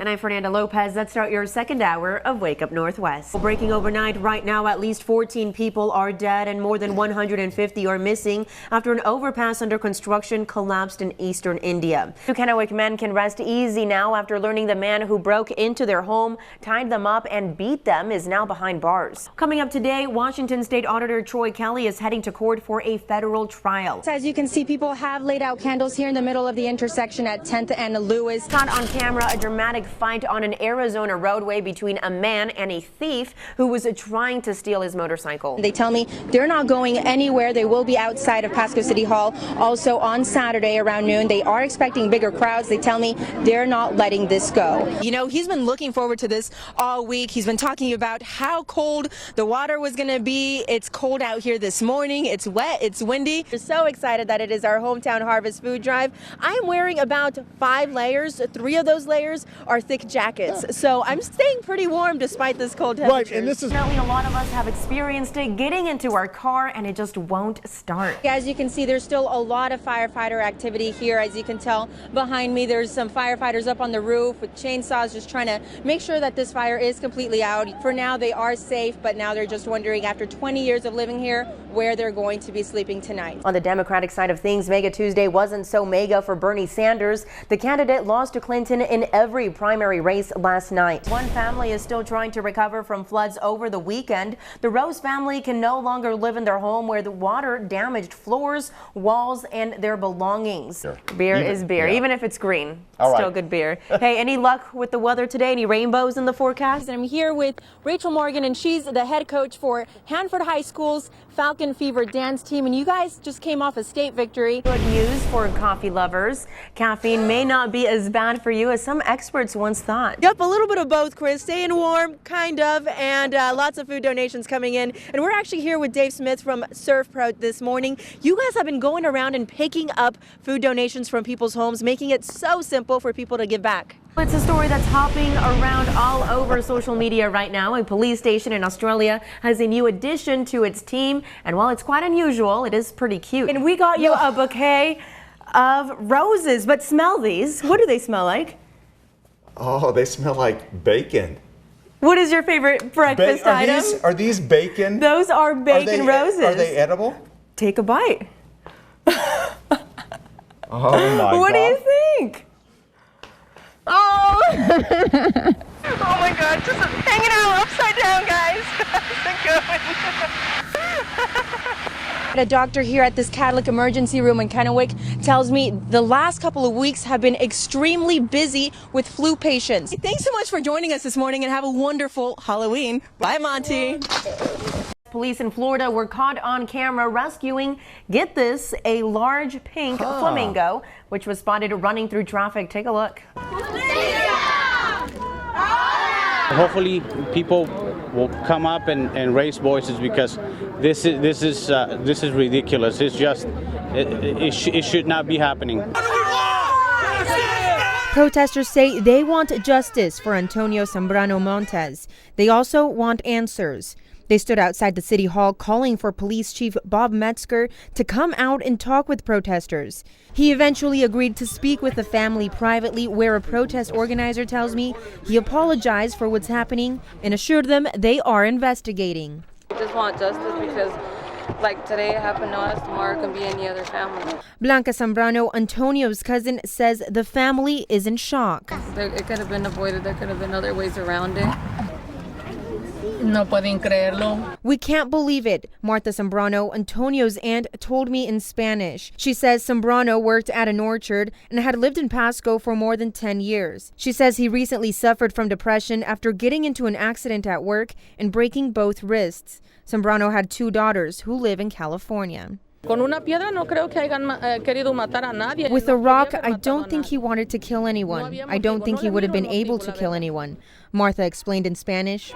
And I'm Fernanda Lopez. Let's start your second hour of Wake Up Northwest. Breaking overnight, right now at least 14 people are dead and more than 150 are missing after an overpass under construction collapsed in eastern India. Two Kennewick men can rest easy now after learning the man who broke into their home, tied them up and beat them is now behind bars. Coming up today, Washington State Auditor Troy Kelly is heading to court for a federal trial. As you can see, people have laid out candles here in the middle of the intersection at 10th and Lewis. Caught on camera, a dramatic fight on an Arizona roadway between a man and a thief who was trying to steal his motorcycle. They tell me they're not going anywhere. They will be outside of Pasco City Hall. Also on Saturday around noon, they are expecting bigger crowds. They tell me they're not letting this go. You know, he's been looking forward to this all week. He's been talking about how cold the water was going to be. It's cold out here this morning. It's wet. It's windy. We're so excited that it is our hometown harvest food drive. I'm wearing about 5 layers. 3 of those layers are thick jackets, so I'm staying pretty warm despite this cold temperature. Right, and this is certainly a lot of us have experienced it, getting into our car and it just won't start. As you can see, there's still a lot of firefighter activity here. As you can tell behind me, there's some firefighters up on the roof with chainsaws just trying to make sure that this fire is completely out. For now, they are safe, but now they're just wondering, after 20 years of living here, where they're going to be sleeping tonight. On the Democratic side of things, Mega Tuesday wasn't so mega for Bernie Sanders. The candidate lost to Clinton in every primary race last night. One family is still trying to recover from floods over the weekend. The Rose family can no longer live in their home where the water damaged floors, walls, and their belongings. Beer is beer, even if it's green. Still good beer. Hey, any luck with the weather today? Any rainbows in the forecast? I'm here with Rachel Morgan, and she's the head coach for Hanford High School's Falcon Fever dance team, and you guys just came off a state victory. Good news for coffee lovers. Caffeine may not be as bad for you as some experts once thought. Yep, a little bit of both, Chris. Staying warm, kind of, and lots of food donations coming in. And we're actually here with Dave Smith from Surf Pro this morning. You guys have been going around and picking up food donations from people's homes, making it so simple for people to give back. It's a story that's hopping around all over social media right now. A police station in Australia has a new addition to its team, and while it's quite unusual, it is pretty cute. And we got you a bouquet of roses, but smell these. What do they smell like? Oh, they smell like bacon. What is your favorite breakfast item? Are these bacon? Those are bacon roses. Are they edible? Take a bite. Oh my God. What do you think? Oh! Oh my God, just hanging out upside down, guys. A doctor here at this Catholic emergency room in Kennewick tells me the last couple of weeks have been extremely busy with flu patients. Thanks so much for joining us this morning, and have a wonderful Halloween. Bye, Monty. Police in Florida were caught on camera rescuing, get this, a large pink flamingo, which was spotted running through traffic. Take a look. Hopefully people will come up and raise voices, because this is ridiculous. It's just it should not be happening. Protesters say they want justice for Antonio Zambrano Montes. They also want answers. They stood outside the city hall calling for Police Chief Bob Metzger to come out and talk with protesters. He eventually agreed to speak with the family privately, where a protest organizer tells me he apologized for what's happening and assured them they are investigating. We just want justice, because like today it happened to us, tomorrow it can be any other family. Blanca Zambrano, Antonio's cousin, says the family is in shock. It could have been avoided. There could have been other ways around it. No pueden creerlo. We can't believe it, Martha Zambrano, Antonio's aunt, told me in Spanish. She says Zambrano worked at an orchard and had lived in Pasco for more than 10 years. She says he recently suffered from depression after getting into an accident at work and breaking both wrists. Zambrano had 2 daughters who live in California. With a rock, I don't think he wanted to kill anyone. I don't think he would have been able to kill anyone, Martha explained in Spanish.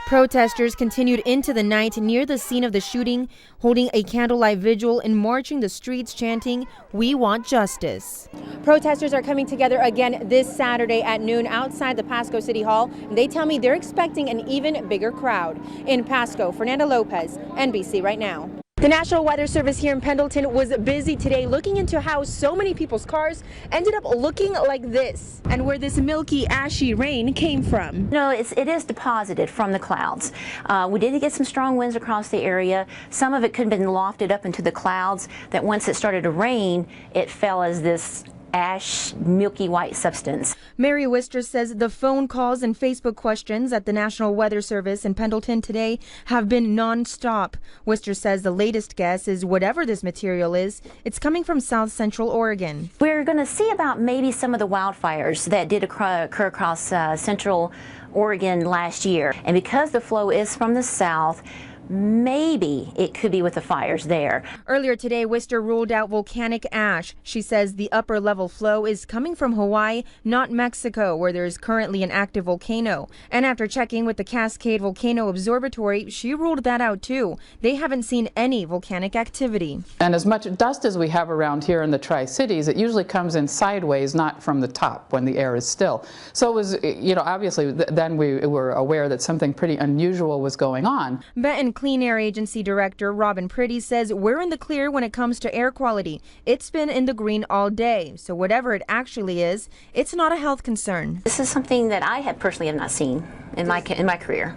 Protesters continued into the night near the scene of the shooting, holding a candlelight vigil and marching the streets chanting, "We want justice." Protesters are coming together again this Saturday at noon outside the Pasco City Hall, and they tell me they're expecting an even bigger crowd. In Pasco, Fernanda Lopez, NBC Right Now. The National Weather Service here in Pendleton was busy today looking into how so many people's cars ended up looking like this and where this milky, ashy rain came from. No, it is deposited from the clouds. We did get some strong winds across the area. Some of it could have been lofted up into the clouds that once it started to rain, it fell as this ash, milky white substance. Mary Wister says the phone calls and Facebook questions at the National Weather Service in Pendleton today have been non-stop. Wister says the latest guess is whatever this material is, it's coming from South Central Oregon. We're going to see about maybe some of the wildfires that did occur across Central Oregon last year. And because the flow is from the south, maybe it could be with the fires there. Earlier today, Wister ruled out volcanic ash. She says the upper level flow is coming from Hawaii, not Mexico, where there is currently an active volcano. And after checking with the Cascade Volcano Observatory, she ruled that out too. They haven't seen any volcanic activity. And as much dust as we have around here in the Tri-Cities, it usually comes in sideways, not from the top when the air is still. So it was, obviously then we were aware that something pretty unusual was going on. Benton Clean Air Agency Director Robin Pretty says we're in the clear when it comes to air quality. It's been in the green all day, so whatever it actually is, it's not a health concern. This is something that I personally have not seen in my career.